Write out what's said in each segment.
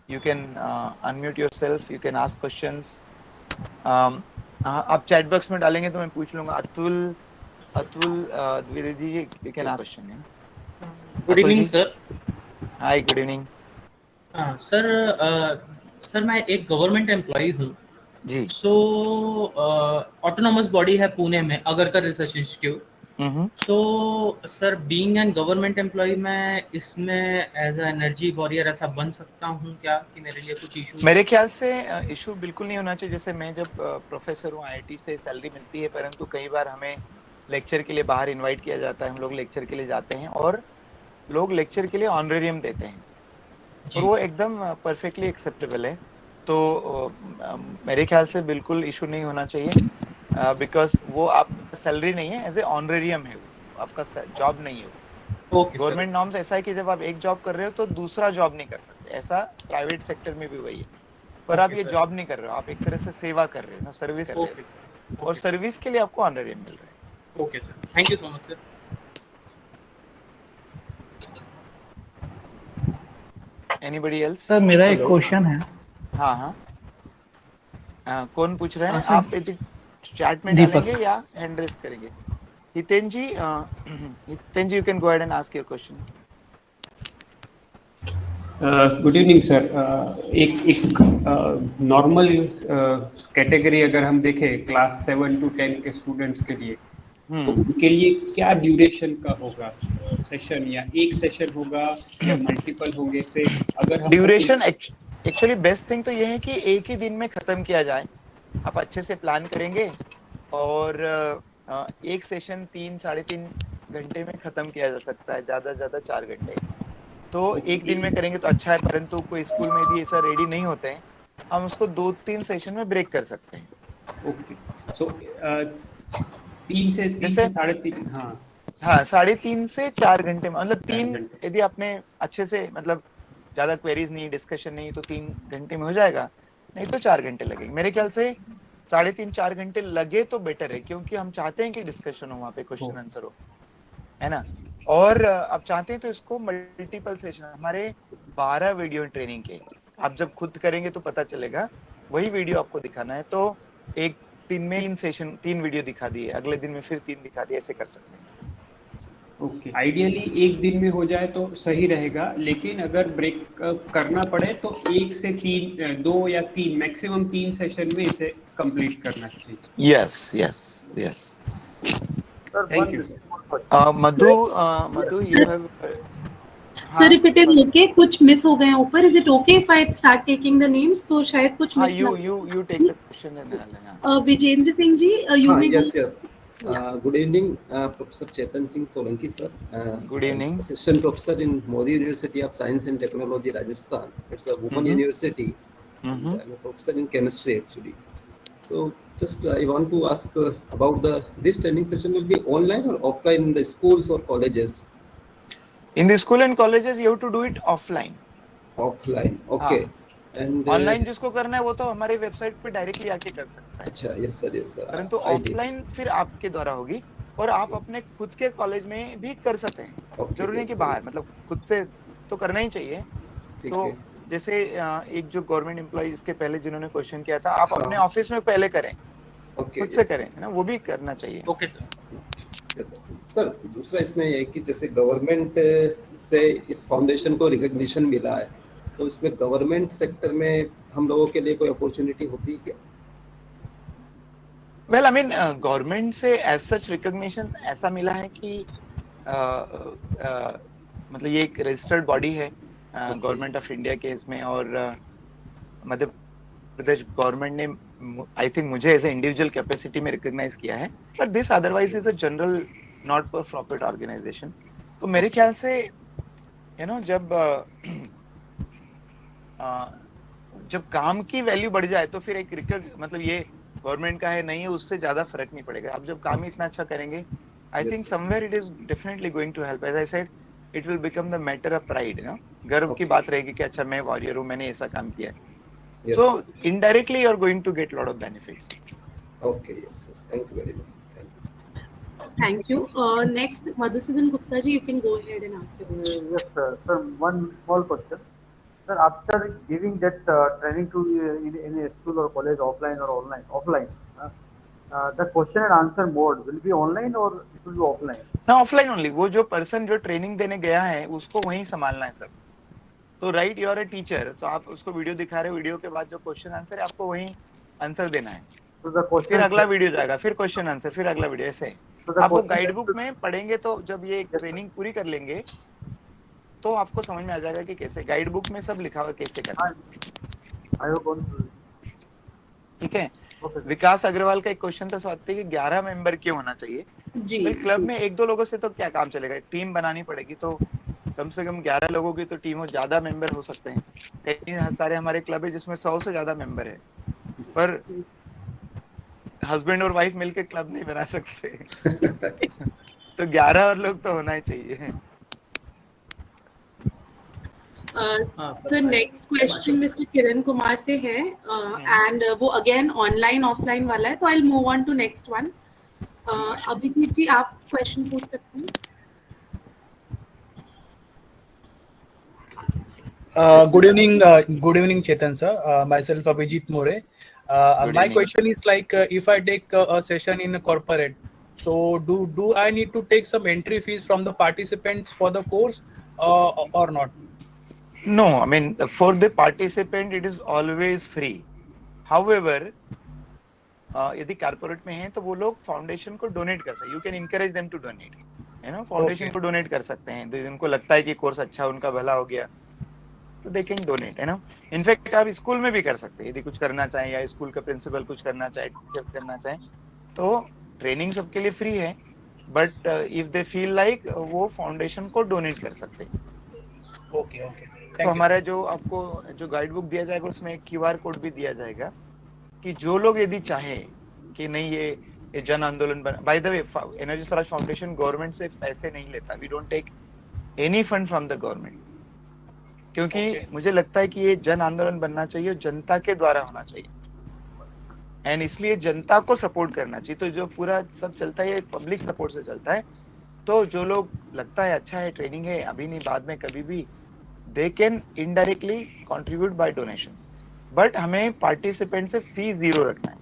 You can unmute yourself. You can ask questions. आप chat box में डालेंगे तो मैं पूछ लूंगा. Atul Dwivedi ji, you can ask question. Good Atul evening ji. Sir. Hi, good evening. Sir sir मैं एक गवर्नमेंट एम्प्लॉई हूँ. जी. सो ऑटोनॉमस बॉडी है पुणे में, Agarkar research institute. So sir being an government employee, मैं इसमें एज अ एनर्जी वॉरियर ऐसा बन सकता हूँ क्या, कि मेरे लिए कुछ इशू? मेरे ख्याल से इशू बिल्कुल नहीं होना चाहिए. जैसे मैं जब प्रोफेसर हूँ, आईआईटी से सैलरी मिलती है, परंतु कई बार हमें लेक्चर के लिए बाहर इनवाइट किया जाता है. हम लोग लेक्चर के लिए जाते हैं और लोग लेक्चर के लिए ऑनरेरियम देते हैं, और जी. वो एकदम परफेक्टली एक्सेप्टेबल है. तो मेरे ख्याल से बिल्कुल इशू नहीं होना चाहिए, बिकॉज वो आपका सैलरी नहीं है, एज ए ऑनरेरियम है. वो आपका जॉब नहीं है. वो ओके सर. गवर्नमेंट नॉर्म्स ऐसा है कि जब आप एक जॉब कर रहे हो तो दूसरा जॉब नहीं कर सकते. ऐसा प्राइवेट सेक्टर में भी वही है. पर आप ओके ये सर. जॉब नहीं कर रहे हो, आप एक तरह से सेवा कर रहे हो ना, सर्विस कर रहे हो, ओके. और ओके सर. सर्विस के लिए आपको ऑनरेरियम मिल रहा okay sir, thank you so much sir. है. Anybody else? सर मेरा एक हेलो. क्वेश्चन है. हाँ हाँ. कौन पूछ रहे हैं? सर आप यदि चैट में डालेंगे दीपक. या हैंड रेस करेंगे? Hiten ji, Hiten ji, you can go ahead and ask your question. Good evening sir. एक एक नॉर्मल कैटेगरी अगर हम देखें क्लास 7 to 10 के स्टूडेंट्स के लिए, तो उनके लिए क्या ड्यूरेशन का होगा सेशन, या एक सेशन होगा या मल्टीपल होंगे? से अगर हम ड्यूरेशन एक्चुअली बेस्ट थिंग तो ये है कि एक ही दिन में खत्म किया जाए. आप अच्छे से प्लान करेंगे और एक सेशन 3-3.5 घंटे में खत्म किया जा सकता है, ज्यादा से ज्यादा 4 घंटे. तो एक दिन में करेंगे तो अच्छा है, परंतु कोई स्कूल में यदि ऐसा रेडी नहीं होते हैं, हम उसको 2-3 सेशन में ब्रेक कर सकते हैं. ओके. सो 3 से जैसे 3.5. हाँ. हाँ, 3.5 से 4 घंटे में, मतलब 4 तीन, घंटे. यदि आपने अच्छे से, मतलब ज्यादा क्वेरीज नहीं, डिस्कशन नहीं, तो 3 घंटे में हो जाएगा. नहीं तो 4 घंटे लगेंगे मेरे ख्याल से. 3.5-4 घंटे लगे तो बेटर है, क्योंकि हम चाहते हैं कि डिस्कशन हो वहाँ पे, क्वेश्चन आंसर हो, है ना. और आप चाहते हैं तो इसको मल्टीपल सेशन, हमारे 12 वीडियो ट्रेनिंग के, आप जब खुद करेंगे तो पता चलेगा. वही वीडियो आपको दिखाना है, तो एक दिन में 3 सेशन, 3 वीडियो दिखा दिए, अगले दिन में फिर 3 दिखा दिए, ऐसे कर सकते हैं. ओके. आइडियली एक दिन में हो जाए तो सही रहेगा, लेकिन अगर ब्रेक करना पड़े तो 1 से 3, 2 या 3, मैक्सिमम 3 सेशन में इसे कंप्लीट करना चाहिए. Yes yes yes. Sir, thank one you sir. small question. Madhu, you have. Sir हाँ इफ इट इज ओके, कुछ मिस हो गए हैं ऊपर. Is it okay if I start taking the names? तो शायद कुछ हाँ, मिस ना. You take the question and Vijendra Singh ji, you हाँ, may go. yes, yes. Good evening, Professor Chetan Singh Solanki, sir. Good evening. I'm assistant professor in Modi University of Science and Technology, Rajasthan. It's a women university. And I'm a professor in chemistry, actually. So, just I want to ask about this training session will be online or offline in the schools or colleges? In the school and colleges, you have to do it offline. Offline, okay. And online जिसको करना है वो तो हमारे website पे directly आके कर सकता है. अच्छा, yes sir, yes sir. परंतु ऑफलाइन फिर आपके द्वारा होगी, और आप अपने खुद के कॉलेज में भी कर सकते हैं. Okay, जरूरी नहीं yes, कि बाहर, yes. मतलब खुद से तो करना ही चाहिए. ठीक तो है. जैसे एक जो गवर्नमेंट एम्प्लॉय इसके पहले जिन्होंने क्वेश्चन किया था, आप हाँ. अपने ऑफिस में पहले करें, Okay, खुद से yes, करें, है ना, वो भी करना चाहिए. Okay sir. Yes, सर दूसरा इसमें ये है कि जैसे गवर्नमेंट से इस फाउंडेशन को रिकॉग्निशन मिला है, तो इसमें गवर्नमेंट सेक्टर में हम लोगों के लिए कोई अपॉर्चुनिटी होती है क्या? वेल, आई मीन गवर्नमेंट से एज सच रिकॉग्निशन ऐसा मिला है कि मतलब ये एक रजिस्टर्ड बॉडी है गवर्नमेंट ऑफ इंडिया के इसमें, और मध्य प्रदेश गवर्नमेंट ने, आई थिंक, मुझे एज ए इंडिविजुअल कैपेसिटी में रिकॉग्नाइज किया है. But this otherwise is a general not for profit organisation. तो मेरे ख्याल से जब काम की वैल्यू बढ़ जाए तो फिर एक मतलब ये गवर्नमेंट का है नहीं है, उससे ज्यादा फर्क नहीं पड़ेगा. आप जब काम ही इतना अच्छा करेंगे, I think somewhere it is definitely going to help. As I said, it will become the matter of pride, you know, गर्व की बात रहेगी कि अच्छा मैं वॉरियर हूँ, मैंने ऐसा काम किया है. Yes, So sir. indirectly you are going to get a lot of benefits. Okay, yes, yes. Thank you very much. Thank you. Next, Madhusudan Gupta ji, you can go ahead and ask your question. Yes, sir. Sir, one small question. Sir, after giving that training to in a school or college, offline or offline, the question and answer mode will be online or it will be offline? ना offline only, वो जो person जो training देने गया है उसको वहीं संभालना है सब। तो right, you are a teacher, तो आप उसको वीडियो दिखा रहे हो, वीडियो के बाद जो क्वेश्चन आंसर है आपको वहीं आंसर देना है। So the question, फिर अगला वीडियो जाएगा, फिर क्वेश्चन आंसर, फिर अगला वीडियो, ऐसे। आप वो गाइड बुक में पढ़ेंगे तो जब ये ट्रेनिंग पूरी कर लेंगे तो आपको समझ में आ जाएगा कि कैसे, गाइड बुक में सब लिखा हुआ कैसे करना है। ठीक है। विकास अग्रवाल का एक क्वेश्चन था स्वाति कि 11 मेंबर क्यों होना चाहिए। जी क्लब में एक दो लोगों से तो क्या काम चलेगा, टीम बनानी पड़ेगी, तो कम से कम 11 लोगों की तो टीम हो, ज्यादा मेंबर हो सकते हैं। कई सारे हमारे क्लब है जिसमें 100 से ज्यादा मेंबर है, पर हस्बैंड और वाइफ मिलकर क्लब नहीं बना सकते। तो 11 और लोग तो होना ही चाहिए। Sir next question mister Kiran Kumar से है एंड वो अगेन ऑनलाइन ऑफलाइन वाला है, तो I will move on to next one. Abhijeet ji आप क्वेश्चन पूछ सकते हैं। Good evening, Chetan sir. Myself Abhijit More. My question is like, if I take a session in a corporate, so do I need to take some entry fees from the participants for the course or not? No, I mean for the participant it is always free. However, यदि corporate में है तो वो लोग foundation को donate कर सकते हैं। You can encourage them to donate, है ना, फाउंडेशन को डोनेट कर सकते हैं। तो जिनको लगता है कि कोर्स अच्छा, उनका भला हो गया, तो दे कैन डोनेट, है ना। इनफैक्ट आप स्कूल में भी कर सकते हैं यदि कुछ करना चाहें, या स्कूल का प्रिंसिपल कुछ करना चाहे, टीचर करना चाहे, तो ट्रेनिंग सबके लिए फ्री है। But if they feel like वो फाउंडेशन को डोनेट कर सकते हैं। ओके तो हमारा जो आपको जो गाइड बुक दिया जाएगा उसमें एक QR कोड भी दिया जाएगा कि जो लोग यदि चाहे कि नहीं ये जन आंदोलन बना। By the way, energy Swaraj foundation government से पैसे नहीं लेता, we don't take any fund from the government, क्योंकि मुझे लगता है कि ये जन आंदोलन बनना चाहिए, जनता के द्वारा होना चाहिए, एंड इसलिए जनता को सपोर्ट करना चाहिए। तो जो पूरा सब चलता है ये पब्लिक सपोर्ट से चलता है। तो जो लोग लगता है अच्छा है, ट्रेनिंग है, अभी नहीं बाद में कभी भी, they can indirectly contribute by donations. But हमें पार्टिसिपेंट से फीस 0 रखना है,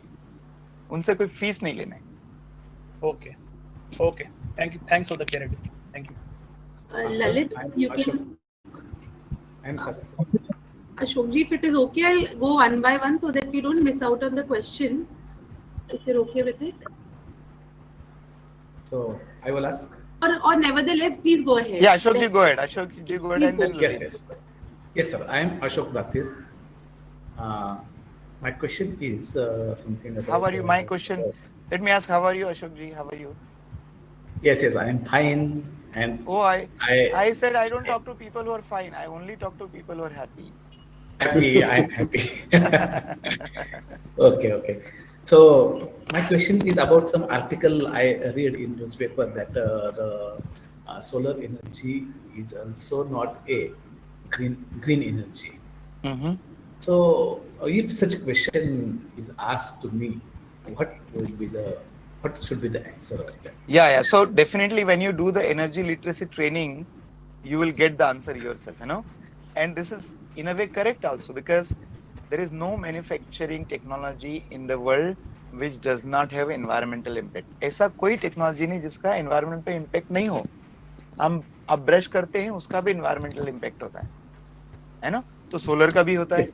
उनसे कोई फीस नहीं लेना है। Okay thanks for the clarity, thank you. Lalit you can. I'm sorry. Ashok ji, if it is okay, I'll go one by one so that we don't miss out on the question. If you're okay with it. So I will ask. Or nevertheless, please go ahead. Yeah, Ashok ji, go ahead. Ashok ji, go ahead, and then Yes, sir. I am Ashok Datir. My question is something about. How are you? My question. Let me ask. How are you, Ashok ji? How are you? Yes, I am fine. And I said I don't talk to people who are fine. I only talk to people who are happy. I am happy. Okay. So my question is about some article I read in newspaper that the solar energy is also not a green energy. Mm-hmm. So if such a question is asked to me, what should be the answer of that? Yeah. So definitely when you do the energy literacy training, you will get the answer yourself, you know. And this is in a way correct also, because there is no manufacturing technology in the world which does not have environmental impact. ऐसा कोई technology नहीं जिसका environment पे impact नहीं हो। हम अब brush करते हैं, उसका भी environmental impact होता है ना। तो सोलर का भी होता है।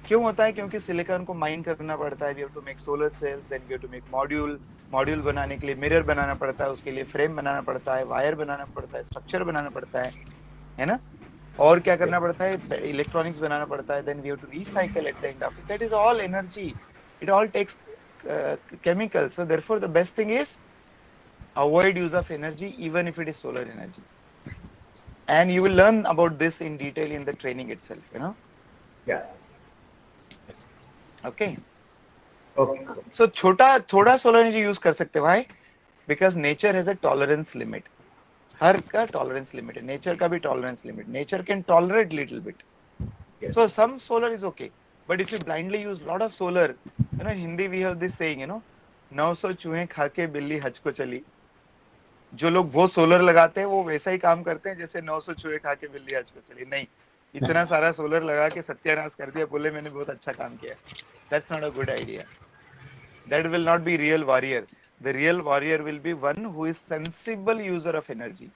क्यों होता है? क्योंकि सिलिकॉन को माइन करना पड़ता है, we have to make solar cells, then we have to make module बनाने के लिए मिरर बनाना पड़ता है, उसके लिए फ्रेम बनाना पड़ता है, वायर बनाना पड़ता है, स्ट्रक्चर बनाना पड़ता है ना। और क्या करना पड़ता है? इलेक्ट्रॉनिक्स बनाना पड़ता है, then we have to recycle at the end of it. That is all energy, it all takes chemicals. So therefore the best thing is avoid use of energy, even if it is solar energy. And you will learn about this in detail in the training itself, you know. Yeah. Yes. Okay. So थोड़ा solar energy use कर सकते हैं। Why? Because nature has a tolerance limit. हर का tolerance limit है, nature का भी tolerance limit. Nature can tolerate little bit. Yes. So some solar is okay, but if you blindly use lot of solar, you know, in Hindi we have this saying, you know, 900 चूहे खा के बिल्ली हज को चली। जो लोग बहुत सोलर लगाते हैं वो वैसा ही काम करते हैं जैसे 900 चूहे खा के बिल्ली हज को चली। नहीं, इतना सारा सोलर लगा के सत्यानाश कर दिया, बोले मैंने बहुत अच्छा काम किया. That's not a good idea. That will not be real warrior. The real warrior will be one who is sensible user of energy.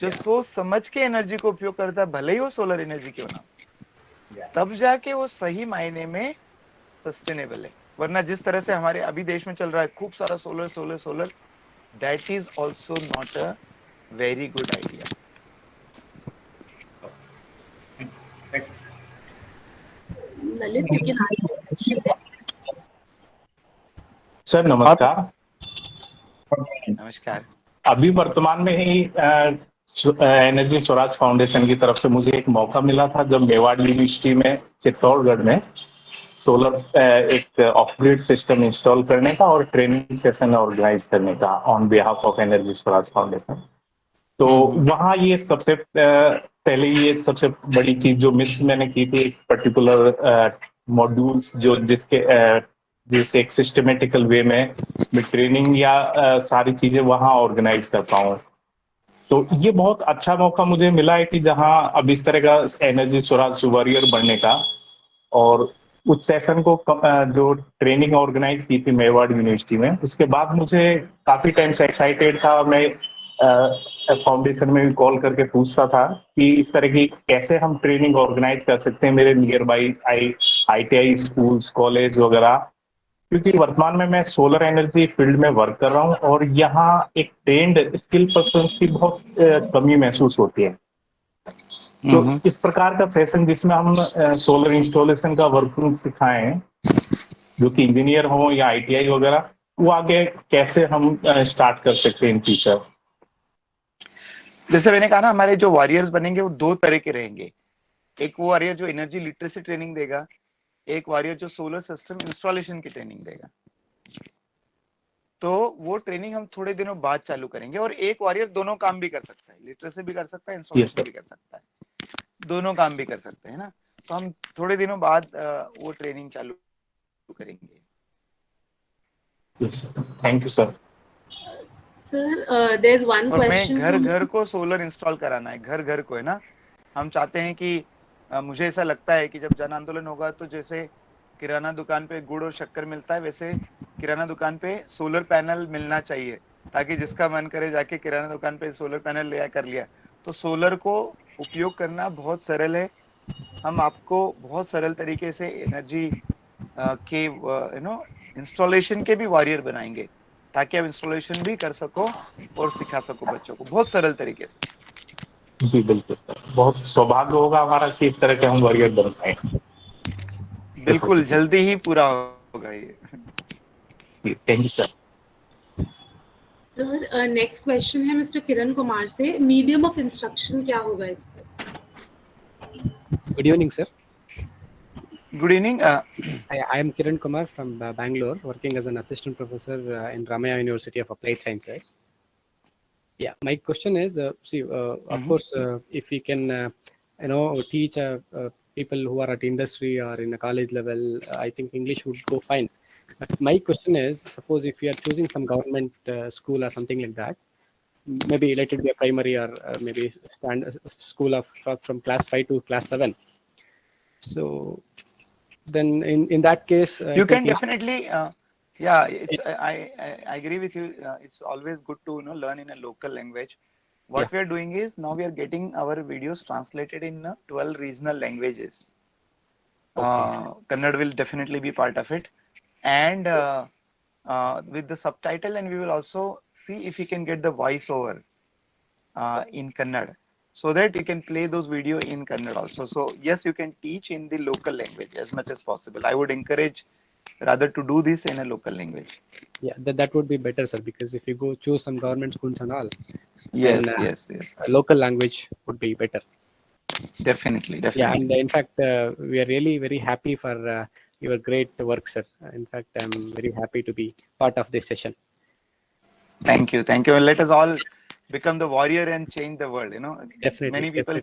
जो सोच समझ के एनर्जी को उपयोग करता है, भले ही वो सोलर एनर्जी क्यों ना, तब जाके वो सही मायने में सस्टेनेबल है. वरना जिस तरह से हमारे अभी देश में चल रहा है, खूब सारा solar solar solar, that is also not a very good idea. Lalit, you can ask your question. Sir नमस्कार. नमस्कार. अभी वर्तमान में ही एनर्जी स्वराज फाउंडेशन की तरफ से मुझे एक मौका मिला था, जब मेवाड़ यूनिवर्सिटी में चित्तौड़गढ़ में सोलर एक ऑफ ग्रिड सिस्टम इंस्टॉल करने का और ट्रेनिंग सेशन ऑर्गेनाइज करने का on behalf of energy Swaraj foundation. तो वहाँ ये सबसे पहले ये सबसे बड़ी चीज जो मिस मैंने की थी, एक पर्टिकुलर मॉड्यूल्स जो जिससे एक सिस्टमेटिकल वे में ट्रेनिंग या सारी चीजें वहाँ ऑर्गेनाइज कर पाऊँ. तो ये बहुत अच्छा मौका मुझे मिला है कि जहाँ अब इस तरह का एनर्जी स्वराज वॉरियर बनने का, और उस सेशन को जो ट्रेनिंग ऑर्गेनाइज की थी मेवाड़ यूनिवर्सिटी में, उसके बाद मुझे काफी टाइम से एक्साइटेड था. मैं फाउंडेशन में भी कॉल करके पूछता था कि इस तरह की कैसे हम ट्रेनिंग ऑर्गेनाइज कर सकते हैं मेरे near by ITI schools college वगैरह, क्योंकि वर्तमान में मैं सोलर एनर्जी फील्ड में वर्क कर रहा हूं और यहाँ एक ट्रेंड स्किल पर्सन्स की बहुत कमी महसूस होती है. तो इस प्रकार का सेशन जिसमें हम सोलर इंस्टॉलेशन का वर्किंग सिखाएं, जो कि इंजीनियर हो या ITI वगैरह, वो आगे कैसे हम स्टार्ट कर सकते हैं इन फ्यूचर. जैसे मैंने कहा ना, हमारे जो वॉरियर्स बनेंगे वो दो तरह के रहेंगे. एक वो वॉरियर जो एनर्जी लिटरेसी ट्रेनिंग देगा, एक वॉरियर जो सोलर सिस्टम इंस्टॉलेशन की ट्रेनिंग देगा. तो वो ट्रेनिंग हम थोड़े दिनों बाद चालू करेंगे. और एक वॉरियर दोनों काम भी कर सकता है, लिटरेसी भी कर सकता है, इंस्टॉलेशन भी कर सकता है, दोनों काम भी कर सकते हैं ना. तो हम थोड़े दिनों बाद वो ट्रेनिंग चालू करेंगे. Thank you sir. Sir, there's one question. घर घर को सोलर इंस्टॉल कराना है, घर घर को, है ना. हम चाहते हैं कि मुझे ऐसा लगता है कि जब जन आंदोलन होगा तो जैसे किराना दुकान पे गुड़ और शक्कर मिलता है, वैसे किराना दुकान पे सोलर पैनल मिलना चाहिए, ताकि जिसका मन करे जाके किराना दुकान पे सोलर पैनल लिया कर लिया. तो सोलर को उपयोग करना बहुत सरल है. हम आपको बहुत सरल तरीके से एनर्जी के इंस्टॉलेशन के भी वॉरियर बनाएंगे, ताकि आप इंस्टॉलेशन भी कर सको और सिखा सको बच्चों को बहुत सरल तरीके से. जी बिल्कुल सर, बहुत सौभाग्य होगा हमारा कि इस तरह के हम वॉरियर बन पाए. बिल्कुल जल्दी ही पूरा होगा ये. Thank you sir. Sir, next question है मिस्टर किरण कुमार से. मीडियम ऑफ इंस्ट्रक्शन क्या होगा इस पर? Good evening sir. Good evening. I am Kiran Kumar from Bangalore, working as an assistant professor in Ramaya University of Applied Sciences. Yeah, my question is, of course, if we can, teach people who are at industry or in a college level, I think English would go fine. But my question is, suppose if we are choosing some government school or something like that, maybe let it be a primary or maybe school from class 5 to class 7. So then in that case you can definitely I agree with you. It's always good to learn in a local language. What we are doing is now we are getting our videos translated in 12 regional languages. Kannada will definitely be part of it, and with the subtitle, and we will also see if we can get the voice over in Kannada, so that you can play those video in Kannada also. So yes, you can teach in the local language as much as possible. I would encourage rather to do this in a local language. Yeah, that would be better, sir, because if you go choose some government schools and all, yes, then, yes, a local language would be better. Definitely. Yeah, and in fact, we are really very happy for your great work, sir. In fact, I'm very happy to be part of this session. Thank you. Let us all become the warrior and change the world. Definitely. Many people.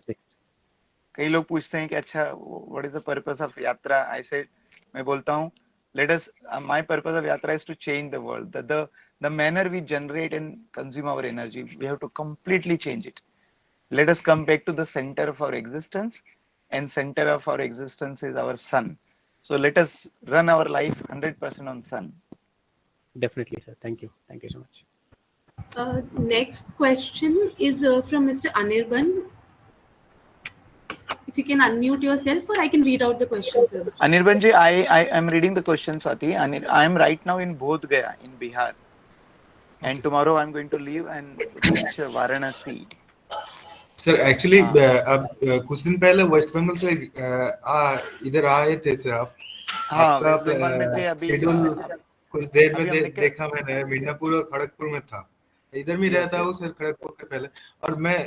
कई लोग पूछते हैं कि अच्छा, what is the purpose of यात्रा? I said, मैं बोलता हूँ, my purpose of yatra is to change the world. The manner we generate and consume our energy, we have to completely change it. Let us come back to the center of our existence and center of our existence is our sun. So let us run our life 100% on sun. Definitely, sir. Thank you. Thank you so much. Next question is from Mr. Anirban. If you can unmute yourself, or I can read out the question, sir. Anirban ji, I am reading the question, Swati. I am right now in Bodh Gaya in Bihar. And tomorrow I'm going to leave and reach Varanasi. Sir actually अब कुछ दिन पहले waste Bengal से इधर आए थे sir आप आपका शेड्यूल कुछ देर में देखा मैंने मिर्जापुर और खड़गपुर में था इधर भी रहता हूँ सर खड़गपुर के पहले और मैं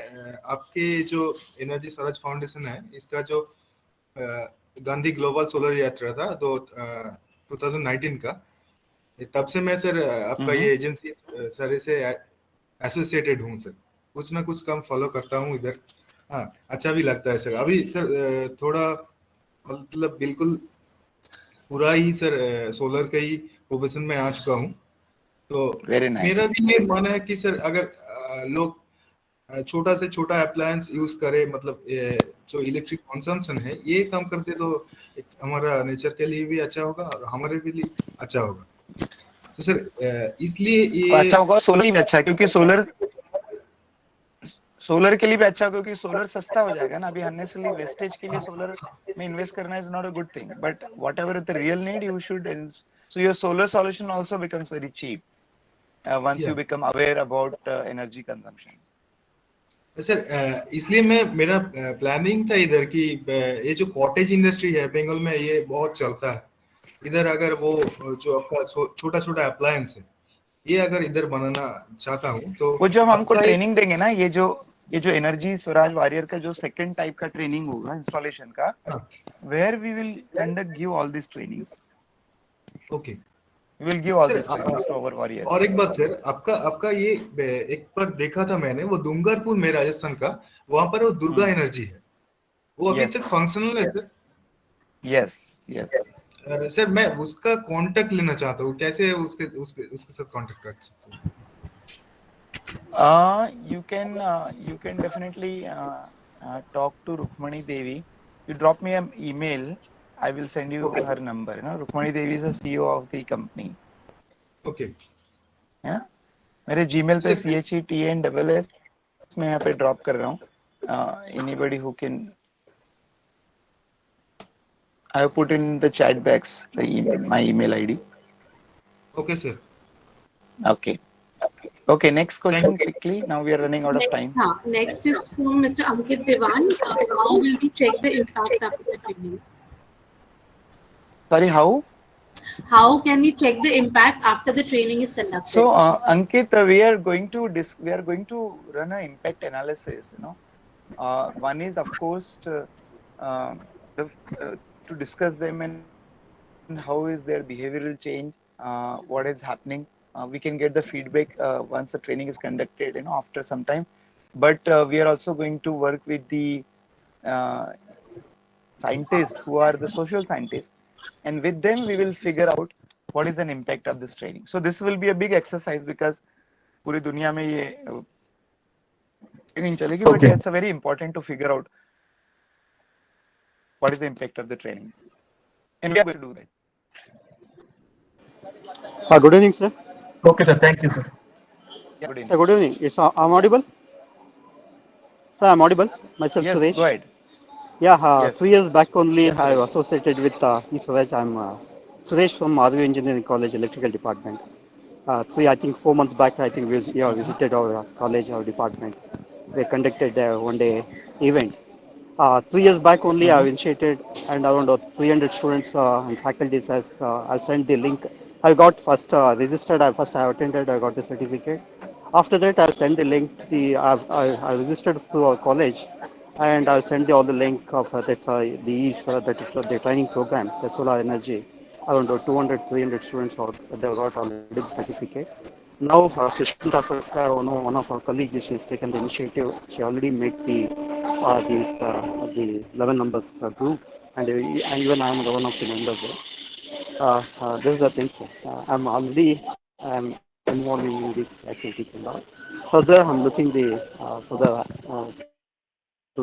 आपके जो एनर्जी स्वराज फाउंडेशन है इसका जो गांधी ग्लोबल सोलर यात्रा था तो 2019 का तब से मैं सर आपका ये एजेंसी सर से एसोसिएटेड हूँ सर कुछ ना कुछ काम फॉलो करता हूँ इधर हाँ अच्छा भी लगता है सर अभी सर थोड़ा मतलब बिल्कुल पूरा ही सर सोलर के ही प्रोफेशन में आ चुका हूँ तो मेरा भी ये मानना है कि सर अगर लोग छोटा से छोटा अप्लायंस यूज करे मतलब जो इलेक्ट्रिक कंजम्पशन है ये काम करते तो हमारा नेचर के लिए भी अच्छा होगा और हमारे भी लिए अच्छा होगा तो सर इसलिए ये अच्छा होगा सोलर ही अच्छा क्योंकि सोलर के लिए भी अच्छा क्योंकि सोलर सस्ता हो जाएगा ना अभी अननेसेसरी वेस्टेज के लिए सोलर में इन्वेस्ट करना is not a good thing but whatever the real need you should so your solar solution also becomes very cheap once you become aware about energy consumption sir इसलिए मैं मेरा planning था इधर की ये जो कॉटेज इंडस्ट्री है बंगाल में ये बहुत चलता है इधर अगर वो जो आपका छोटा छोटा अप्लायंस है ये अगर इधर बनाना चाहता हूँ तो वो जो हमको ट्रेनिंग देंगे ना ये जो एनर्जी स्वराज वॉरियर का जो सेकंड टाइप का ट्रेनिंग होगा इंस्टॉलेशन का where we will conduct give all this trainings okay we will give all this trainings to our warriors और एक बात सर आपका ये एक बार देखा था मैंने वो डूंगरपुर में राजस्थान का वहां पर वो दुर्गा एनर्जी है वो अभी तक फंक्शनल है सर यस यस सर मैं उसका कांटेक्ट लेना चाहता हूँ कैसे उसके साथ कांटेक्ट कर सकते हैं you can definitely talk to Rukmani Devi you drop me an email I will send you her number you know Rukmani Devi is the CEO of the company okay है ना मेरे Gmail पे CHETNSS मैं यहाँ पे drop कर रहा हूँ anybody who can I have put in the chat box my email ID okay sir okay next question quickly now we are running out of time next is from Mr. Ankit Devan how will we check the impact after the training sorry how can we check the impact after the training is conducted so Ankit we are going to run an impact analysis you know one is of course to discuss them and how is their behavioral change what is happening we can get the feedback once the training is conducted you know after some time but we are also going to work with the scientists who are the social scientists and with them we will figure out what is the impact of this training so this will be a big exercise because पूरी दुनिया में ये training चलेगी but it's a very important to figure out what is the impact of the training and we are going to do that good evening sir okay sir thank you sir good evening. Sir, good evening yes I'm audible sir I'm audible myself yes Suresh go ahead yeah yes. 3 years back only yes, I associated with Swaraj I'm Suresh from Madhavi Engineering College Electrical Department I think 4 months back I think we visited our college our department we conducted a one day event 3 years back only I've initiated and around 300 students and faculties has I sent the link I got first registered I attended I got the certificate after that I've sent the link I registered to our college and I'll send all the link of that the training program the solar energy around 200-300 students they got already the certificate now Sushmita Sarkar one of our colleagues she's taken the initiative she already made the 11 members group and even I'm one of the members there this is the thing I'm already involved in this activity and all further I'm looking to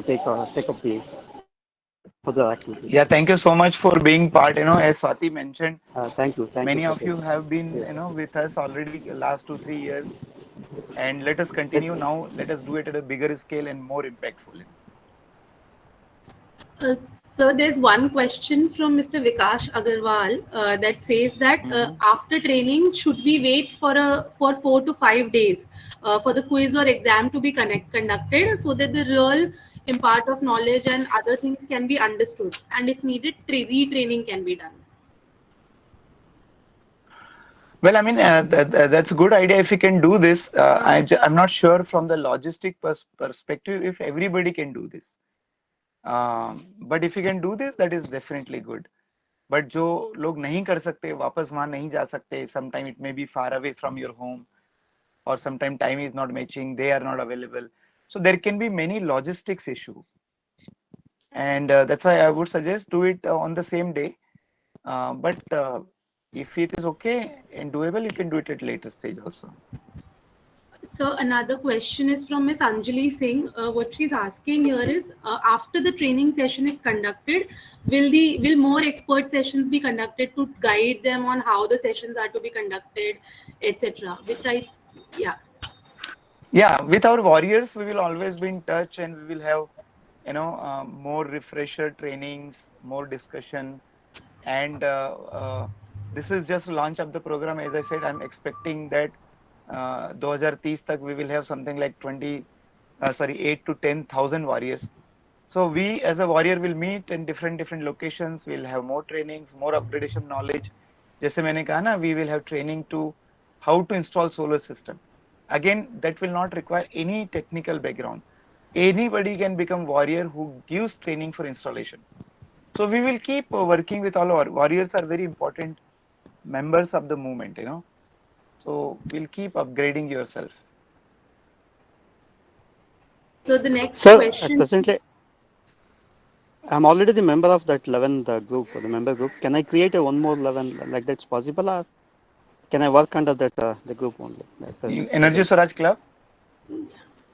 take up the for the activity. Yeah, thank you so much for being part. As Swati mentioned, Thank you. many you of you have been, with us already last 2-3 years, and let us continue now. Let us do it at a bigger scale and more impactful. So there's one question from Mr. Vikash Agarwal that says that after training, should we wait for 4 to 5 days for the quiz or exam to be conducted so that the real impart of knowledge and other things can be understood, and if needed, retraining can be done? Well, I mean, that's a good idea if you can do this. I'm not sure from the logistic perspective if everybody can do this. But if you can do this, that is definitely good. But जो लोग नहीं कर सकते, वापस वहाँ नहीं जा सकते, sometime it may be far away from your home, or sometime time is not matching, they are not available. So there can be many logistics issue. And that's why I would suggest do it on the same day. But if it is okay and doable, you can do it at later stage also. So another question is from Ms. Anjali Singh. What she's asking here is, after the training session is conducted, will more expert sessions be conducted to guide them on how the sessions are to be conducted, etc. Yeah, with our warriors, we will always be in touch, and we will have, more refresher trainings, more discussion, and this is just launch of the program. As I said, I'm expecting that 2030 tak we will have something like 8 to 10,000 warriors. So we as a warrior will meet in different locations. We'll have more trainings, more upgradation knowledge. जैसे मैंने कहा ना, we will have training to how to install solar system. Again, that will not require any technical background. Anybody can become warrior who gives training for installation. So we will keep working with all our warriors. Are very important members of the movement, So we'll keep upgrading yourself. So the next question. Presently, I'm already the member of that 11th group, the member group. Can I create one more 11 like that's possible, or can I work under that the group only? Energy Swaraj Club.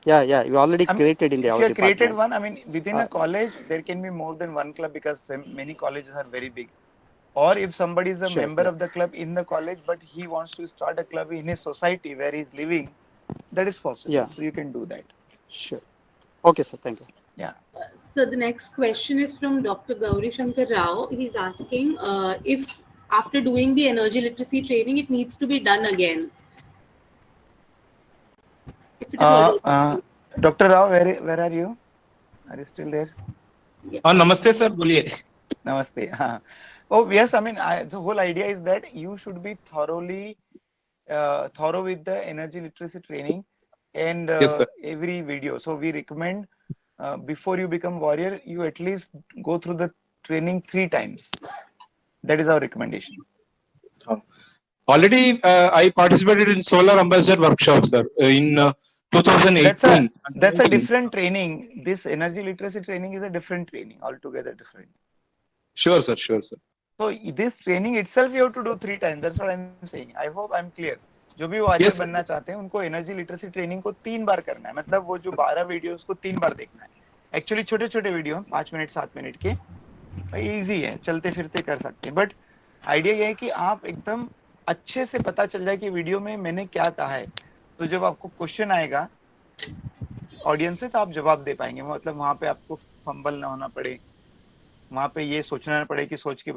Yeah, you already created in the. If you have created one, I mean, within a college, there can be more than one club because many colleges are very big. Or if somebody is a member of the club in the college, but he wants to start a club in his society where he's living, that is possible. Yeah. So you can do that. Sure. Okay, sir. Thank you. Yeah. So the next question is from Dr. Gauri Shankar Rao. He's asking if after doing the energy literacy training, it needs to be done again. Dr. Rao, where are you? Are you still there? Namaste, sir. Boliye. Namaste. Oh yes, I mean the whole idea is that you should be thorough with the energy literacy training and every video. So we recommend before you become warrior, you at least go through the training 3 times. That is our recommendation. Already, I participated in Solar Ambassador workshop, sir, in 2018. That's a different training. This energy literacy training is a different training, altogether different. Sure, sir. So this training itself you have to do 3 times. That's what I'm saying. I hope I'm clear. जो भी warrior बनना चाहते हैं उनको energy literacy training को 3 बार करना है. मतलब वो जो 12 वीडियोस को 3 बार देखना है. एक्चुअली छोटे-छोटे वीडियो 5 मिनट 7 मिनट के, इजी है, चलते फिरते कर सकते हैं. बट आइडिया ये है कि आप एकदम अच्छे से पता चल जाए कि वीडियो में मैंने क्या कहा है. तो जब आपको क्वेश्चन आएगा ऑडियंस से तो आप जवाब दे पाएंगे. मतलब वहां पे आपको फंबल ना होना पड़े, वहां पे ये सोचना पड़े कि सोच के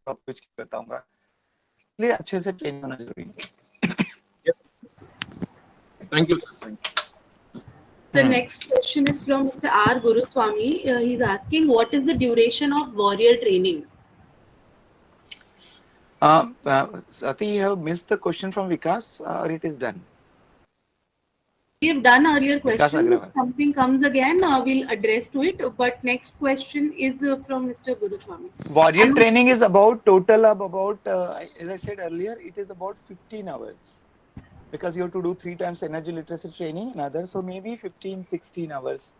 कुछ बताऊंगा. इसलिए अच्छे से ट्रेन होना जरूरी है. Thank you. The next question is from Mr. R. Guruswamy. He's asking, what is the duration of warrior training? Sati, you have missed the question from Vikas, or it is done? We have done earlier questions. If something comes again, we'll address to it. But next question is from Mr. Guruswamy. Warrior training is about total of about, as I said earlier, it is about 15 hours. Because you have to do 3 times energy literacy training and others, so maybe 15-16 hours.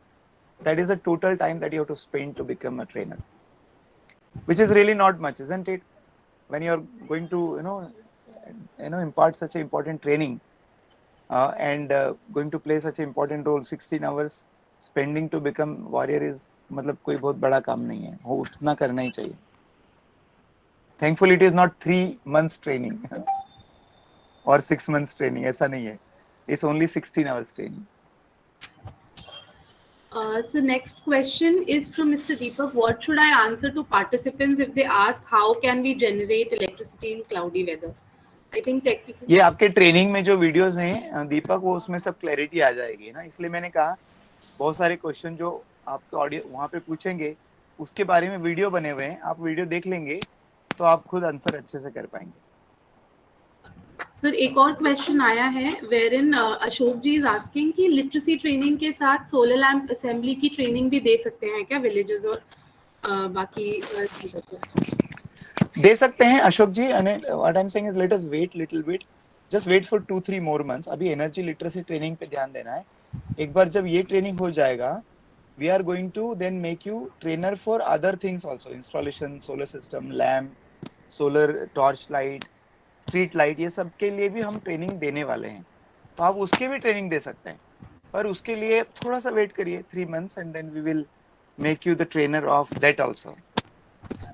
That is the total time that you have to spend to become a trainer, which is really not much, isn't it? When you're going to impart such an important training and going to play such an important role, 16 hours spending to become warrior is मतलब कोई बहुत बड़ा काम नहीं है, वो उतना करना ही चाहिए। Thankfully it is not 3 months training or 6 months training, ऐसा नहीं है, it's only 16 hours training. So next question is from Mr. Deepak. What should I answer to participants if they ask how can we generate electricity in cloudy weather? I think technically ये आपके training में जो videos हैं दीपक, वो उसमें सब clarity आ जाएगी ना, इसलिए मैंने कहा बहुत सारे क्वेश्चन जो आपके ऑडियो वहाँ पे पूछेंगे उसके बारे में वीडियो बने हुए हैं, आप वीडियो देख लेंगे तो आप खुद आंसर अच्छे से कर पाएंगे। सर एक और क्वेश्चन आया है wherein Ashok ji is asking कि लिटरेसी ट्रेनिंग के साथ सोलर लैंप असेंबली की ट्रेनिंग भी दे सकते हैं क्या विलेजेस और बाकी दे सकते हैं Ashok ji. What I am saying is let us wait little bit, just wait for 2-3 more months. अभी एनर्जी लिटरेसी ट्रेनिंग पे ध्यान देना है। एक बार जब ये ट्रेनिंग हो जाएगा, we are going to then make you trainer for other things also, installation, solar system, lamp, solar torch light, street light, ये सब के लिए भी हम ट्रेनिंग देने वाले हैं, तो आप उसके भी ट्रेनिंग दे सकते हैं, पर उसके लिए थोड़ा सा वेट करिए 3 months and then we will make you the trainer of that also.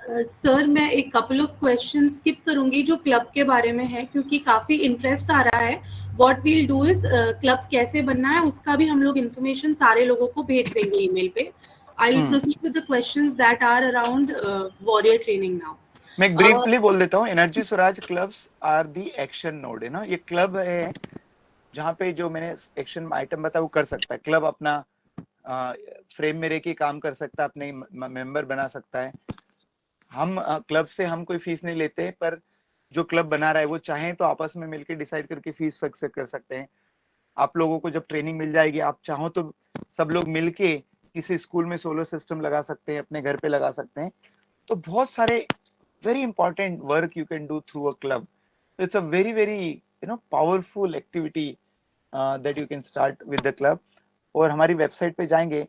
Sir मैं एक कपल ऑफ क्वेश्चन स्किप करूंगी जो क्लब के बारे में है, क्योंकि काफी इंटरेस्ट आ रहा है। What we'll do is clubs कैसे बनना है उसका भी हम लोग इन्फॉर्मेशन सारे लोगों को भेज देंगे ईमेल पे। I will proceed with the questions that are around warrior training now. मैं ब्रीफली बोल देता हूँ, energy Swaraj clubs are the action node, है ना। ये क्लब है जहाँ पे जो मैंने एक्शन आइटम बताया वो कर सकता है। क्लब अपना फ्रेम में रह के काम कर सकता है, अपने मेंबर बना सकता है। हम क्लब से हम कोई फीस नहीं लेते, पर जो क्लब बना रहा है वो चाहे तो आपस में मिलकर डिसाइड करके फीस फिक्स कर सकते हैं। आप लोगों को जब ट्रेनिंग मिल जाएगी, आप चाहो तो सब लोग मिलके किसी स्कूल में सोलर सिस्टम लगा सकते हैं, अपने घर पे लगा सकते हैं। तो बहुत सारे very important work you can do through a club. So it's a very powerful activity that you can start with the club. और हमारी वेबसाइट पे जाएंगे,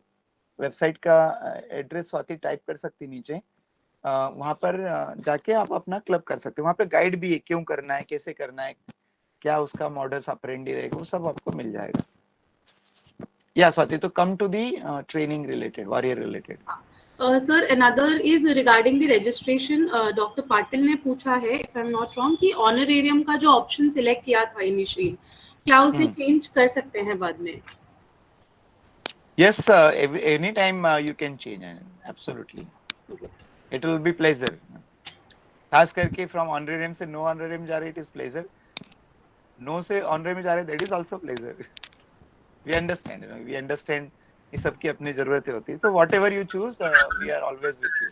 वेबसाइट का एड्रेस स्वाति टाइप कर सकती नीचे, वहाँ पर जाके आप अपना क्लब कर सकते हैं। वहाँ पे गाइड भी है, क्यों करना है, कैसे करना है, क्या उसका मॉडल्स ऑपरेंडी रहेगा, वो सब आपको मिल जाएगा। या स्वाति, तो come to the training related, warrior related. Sir another is regarding the registration. Doctor Patil ने पूछा है, if I am not wrong, कि ऑनरेरियम का जो ऑप्शन सिलेक्ट किया था इनिशियली, क्या उसे चेंज कर सकते हैं बाद में? Yes, any time you can change, absolutely. It will be pleasure. खास करके from honorarium से no honorarium जा रहे, it is pleasure. No से honorarium जा रहे, that is also pleasure. We understand, we understand. ये सबकी अपनी जरूरतें होती है। So whatever you choose, we are always with you.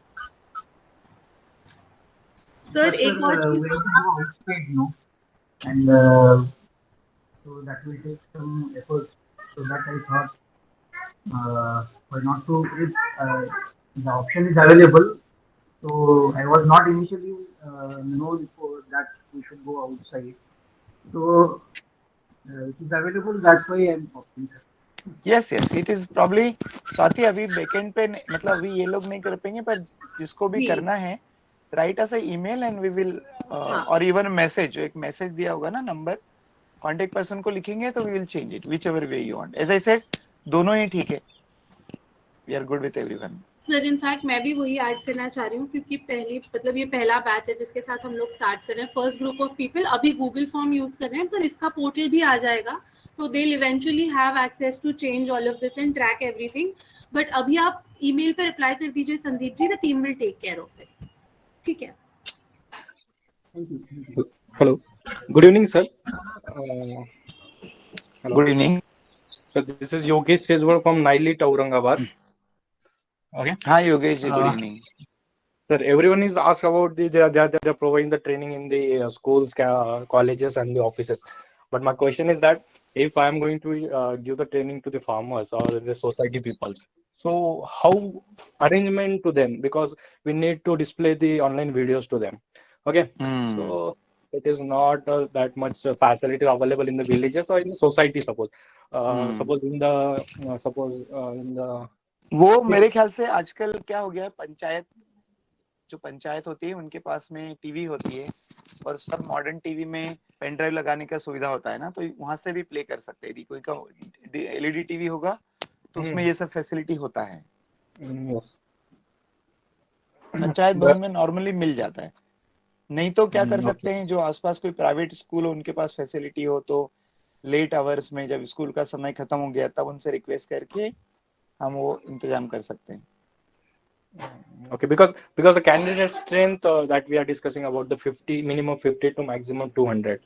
Sir, एक और we have to go outside, no? And so that will take some efforts. So that I thought, why not to, if the option is available. So I was not initially known for that we should go outside. So it is available. That's why I am opting. Yes, it is probably. Swati अभी backend पे मतलब अभी ये लोग नहीं कर पाएंगे, पर जिसको भी करना है write us email and we will, और इवन मैसेज, जो एक मैसेज दिया होगा ना नंबर, कांटेक्ट पर्सन को लिखेंगे तो we will change it whichever way you want. As I said, दोनों ही ठीक है, we are good with everyone. Sir in fact मैं भी वही ऐड करना चाह रही हूँ, क्योंकि पहली मतलब ये पहला बैच है जिसके साथ हम लोग स्टार्ट कर रहे हैं, फर्स्ट ग्रुप ऑफ पीपल। अभी गूगल फॉर्म यूज कर रहे हैं, पर इसका पोर्टल भी आ जाएगा, तो they will eventually have access to change all of this and track everything. But अभी आप ईमेल पे रिप्लाई कर दीजिए Sandeep ji, the team will take care of it. ठीक है। Hello, good evening sir. Good evening. So this is Yogesh Chezwar from Nailit, Aurangabad. Okay. Hi Yogesh, good evening. Sir, everyone is asked about they're providing the training in the schools, colleges, and the offices. But my question is that if I am going to give the training to the farmers or the society peoples, so how arrangement to them, because we need to display the online videos to them. Okay. So it is not that much facility available in the villages or in the society. Suppose in the वो मेरे ख्याल से आजकल क्या हो गया है, पंचायत जो पंचायत होती है उनके पास में टीवी होती है, और सब मॉडर्न टीवी में पेन ड्राइव लगाने का सुविधा होता है ना, तो वहां से भी प्ले कर सकते हैं। यदि कोई का एलईडी टीवी होगा तो उसमें ये सब फैसिलिटी होता है। पंचायत भवन में नॉर्मली मिल जाता है। नहीं तो क्या कर सकते हैं, जो आसपास कोई प्राइवेट स्कूल हो उनके पास फैसिलिटी हो तो लेट आवर्स में जब स्कूल का समय खत्म हो गया तब उनसे रिक्वेस्ट करके हम वो इंतजाम कर सकते हैं। Okay, because the candidate strength that we are discussing about the 50 minimum 50 to maximum 200.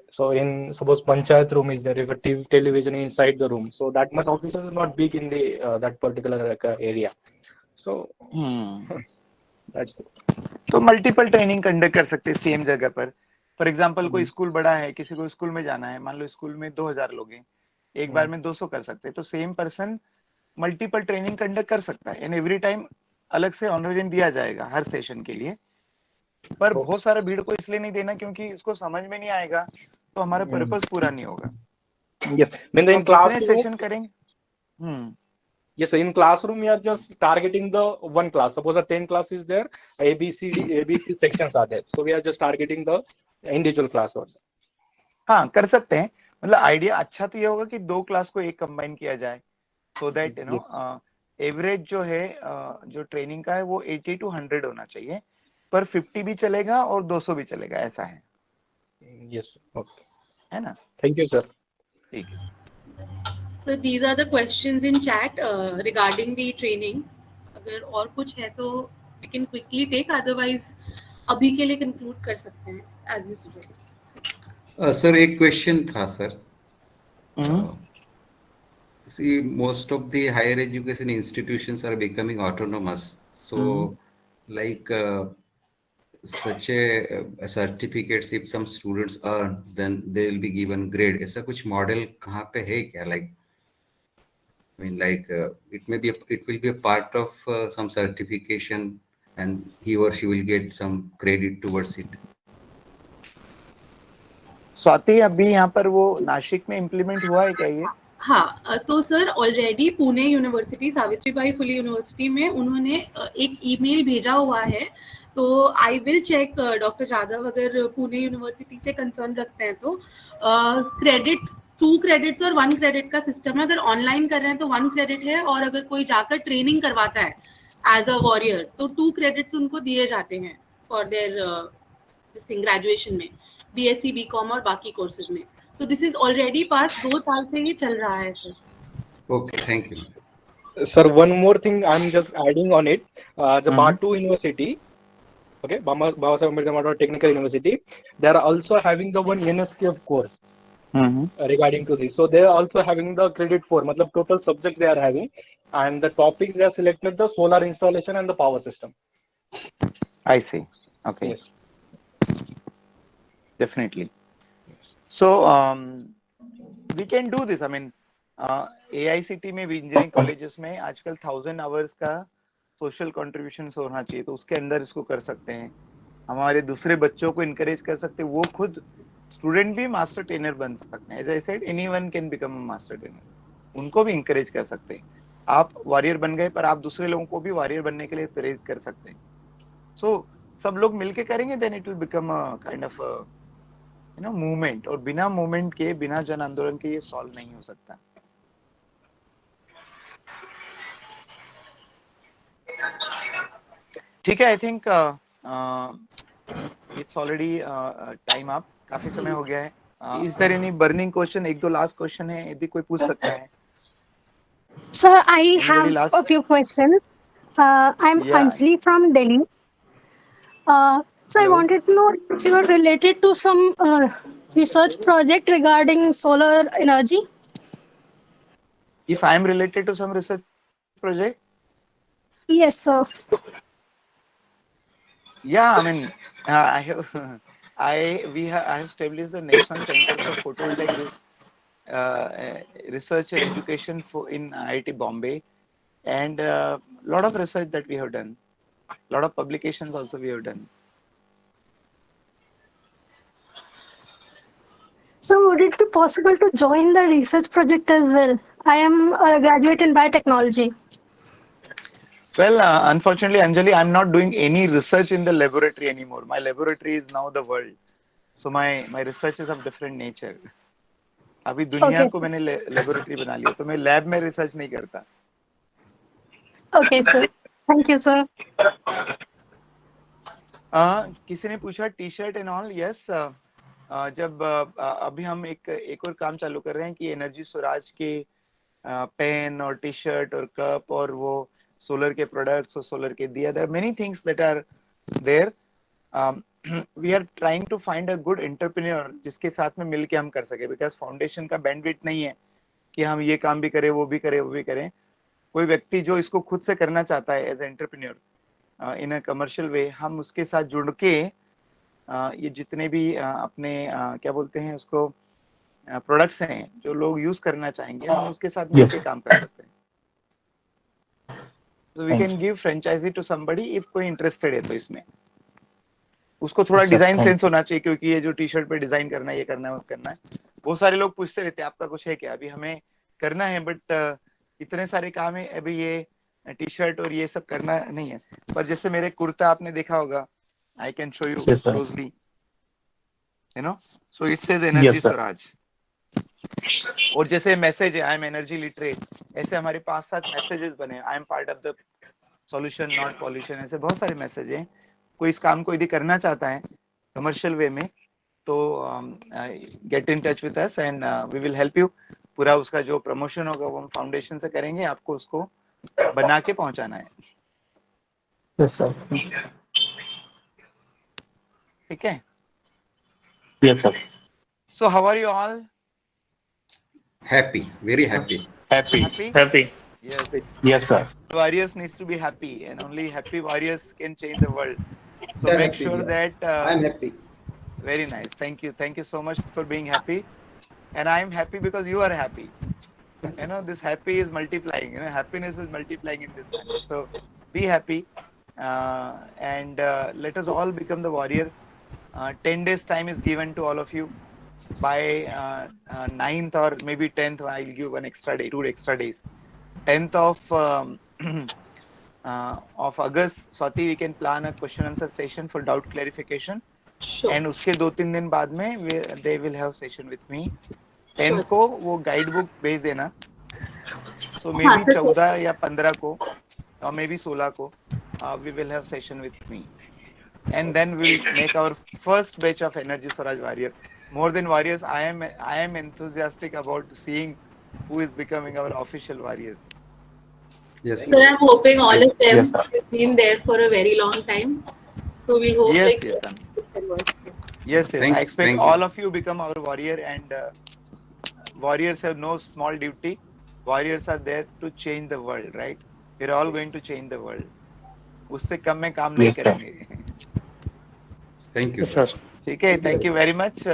So in suppose panchayat room is there, if a television inside the room, so that much officers is not big in the that particular area. So that's तो multiple training conduct कर सकते हैं same जगह पर। For example कोई school बड़ा है, किसी को स्कूल में जाना है, मान लो स्कूल में 2000 लोग हैं, एक बार में 200 कर सकते हैं, तो same person multiple training conduct कर सकता है एंड एवरी टाइम अलग से ऑनरेशन दिया जाएगा हर सेशन के लिए। पर बहुत सारा भीड़ को इसलिए नहीं देना क्योंकि इसको समझ में नहीं आएगा तो हमारा पर्पस पूरा नहीं होगा। Yes, when in class session करेंगे। Yes, in classroom we are just targeting the one class. Suppose a 10 class is there, ABC sections are there. So we are just targeting the individual class or. हाँ, कर सकते हैं। मतलब idea अच्छा तो ये होगा कि 2 क्लास को एक कंबाइन किया जाए, so that you know average जो है जो ट्रेनिंग का है वो 80 to 100 होना चाहिए, पर 50 भी चलेगा और 200 भी चलेगा, ऐसा है। Yes, okay. है ना? Thank you, sir. ठीक है। So these are the questions in chat regarding the training. अगर और कुछ है तो we can quickly take, otherwise अभी के लिए conclude कर सकते हैं as you suggest. सर एक क्वेश्चन था sir. See, most of the higher education institutions are becoming autonomous. So, like such a certificates, if some students earn, then they will be given grade. ऐसा कुछ model कहाँ पे है क्या? Like, I mean, like it will be a part of some certification, and he or she will get some credit towards it. Swati, अभी यहाँ पर वो नासिक में इम्प्लीमेंट हुआ है क्या ये? हाँ, तो sir already Pune university, Savitribai Phule university में उन्होंने एक ईमेल भेजा हुआ है, तो I will check doctor Jadhav अगर पुणे यूनिवर्सिटी से कंसर्न रखते हैं तो क्रेडिट 2 क्रेडिट्स और 1 क्रेडिट का सिस्टम है। अगर ऑनलाइन कर रहे हैं तो 1 क्रेडिट है, और अगर कोई जाकर ट्रेनिंग करवाता है एज अ वॉरियर तो 2 क्रेडिट्स उनको दिए जाते हैं फॉर देयर ग्रेजुएशन में, बीएससी, बीकॉम और बाकी कोर्सेज में। तो दिस इज ऑलरेडी पास, 2 साल से ये चल रहा है sir. Okay, thank you. Sir, one more thing I'm just adding on it. The Batu University, okay, Baba Saheb Ambedkar Technical University, they are also having the one NSQF course regarding to this. So they are also having the credit for, matlab total subjects they are having, and the topics they are selected the solar installation and the power system. I see. Okay. Yes. Definitely. So we can do this. I mean, AICT में भी engineering colleges में आजकल 1000 hours का social contribution होना चाहिए, तो उसके अंदर इसको कर सकते हैं। हमारे दूसरे बच्चों को इनकरेज कर सकते हैं, वो खुद स्टूडेंट भी मास्टर ट्रेनर बन सकते हैं। As I said, anyone can become a master trainer, उनको भी इनकरेज कर सकते हैं। आप वॉरियर बन गए पर आप दूसरे लोगों को भी वॉरियर बनने के लिए प्रेरित कर सकते हैं। सो सब लोग मिलके करेंगे, then it will become a kind of movement, और बिना मूवमेंट के, बिना जन आंदोलन के ये सॉल्व नहीं हो सकता। ठीक है, I think it's already time up, काफी समय हो गया है। Is there any burning question? 1-2 last question है, यदि कोई पूछ सकता है। Sir, I have a few questions. I'm Anjali from Delhi. So I wanted to know if you are related to some research project regarding solar energy. If I am related to some research project? Yes, sir. Yeah, I mean, I have established the National Center for Photovoltaic Research and Education in IIT Bombay, and lot of research that we have done, lot of publications also we have done. So would it be possible to join the research project as well? I am a graduate in biotechnology. Well, unfortunately, Anjali, I'm not doing any research in the laboratory anymore. My laboratory is now the world. So my research is of different nature. अभी दुनिया को मैंने laboratory बना लिया, तो मैं lab में research नहीं करता. Okay, sir. Thank you, sir. किसी ने पूछा T shirt and all. Yes, जब अभी हम एक और काम चालू कर रहे हैं कि एनर्जी स्वराज के पेन और टी शर्ट और कप और वो सोलर के प्रोडक्ट्स और सोलर के दिया, there are many things that are there. We are trying to find a good entrepreneur जिसके साथ में मिलके हम कर सके, बिकॉज फाउंडेशन का बैंडविड्थ नहीं है कि हम ये काम भी करें, वो भी करें, वो भी करें. कोई व्यक्ति जो इसको खुद से करना चाहता है as entrepreneur in a commercial way, हम उसके साथ जुड़ के ये जितने भी अपने क्या बोलते हैं उसको प्रोडक्ट्स हैं जो लोग यूज करना चाहेंगे, हम उसके साथ मिलके काम कर सकते हैं. So we can give franchisee to somebody if कोई इंटरेस्टेड है तो इसमें उसको थोड़ा डिजाइन सेंस होना चाहिए, क्योंकि ये जो टी शर्ट पे डिजाइन करना है, ये करना है, वो करना है. बहुत सारे लोग पूछते रहते हैं आपका कुछ है क्या, अभी हमें करना है बट इतने सारे काम है, अभी ये टी शर्ट और ये सब करना नहीं है. पर जैसे मेरे कुर्ता आपने देखा होगा, I can show you closely, you know, so it says energy Swaraj. और जैसे मैसेज है आई एम एनर्जी लिटरेट, ऐसे हमारे 5-7 मैसेजेस बने, I am part of the solution not pollution, ऐसे बहुत सारे मैसेज हैं. कोई इस काम को यदि करना चाहता है कमर्शियल वे में तो get in touch with us and we will help you. पूरा उसका जो प्रमोशन होगा वो हम फाउंडेशन से करेंगे, आपको उसको बना के पहुंचाना है. Yes sir. ठीक है. Yes sir. So how are you all? Happy, very happy. Happy. Yes. Yes sir. Warriors needs to be happy, and only happy warriors can change the world. So make happy, sure that I'm happy. Very nice. Thank you so much for being happy, and I'm happy because you are happy. You know, this happy is multiplying. You know, happiness is multiplying in this manner. So be happy, and let us all become the warrior. 10 days time is given to all of you. By 9th or maybe 10th, I'll give 2 extra days. 10th of August, Swati, we can plan a question answer session for doubt clarification. Sure. And उसके 2-3 दिन बाद में they will have session with me. 10th को वो guide book भेज देना. So maybe 14 या 15 को or maybe 16 को we will have session with me. And then we'll make our first batch of Energy Swaraj Warrior. More than warriors, I am enthusiastic about seeing who is becoming our official warriors. Yes. Sir, I'm hoping all of them have been there for a very long time. So we hope Yes. Thank I expect you. all of you become our warrior, and warriors have no small duty. Warriors are there to change the world, right? We're all going to change the world. उससे कम में काम नहीं करेंगे. Thank you. ठीक है. Thank you very much.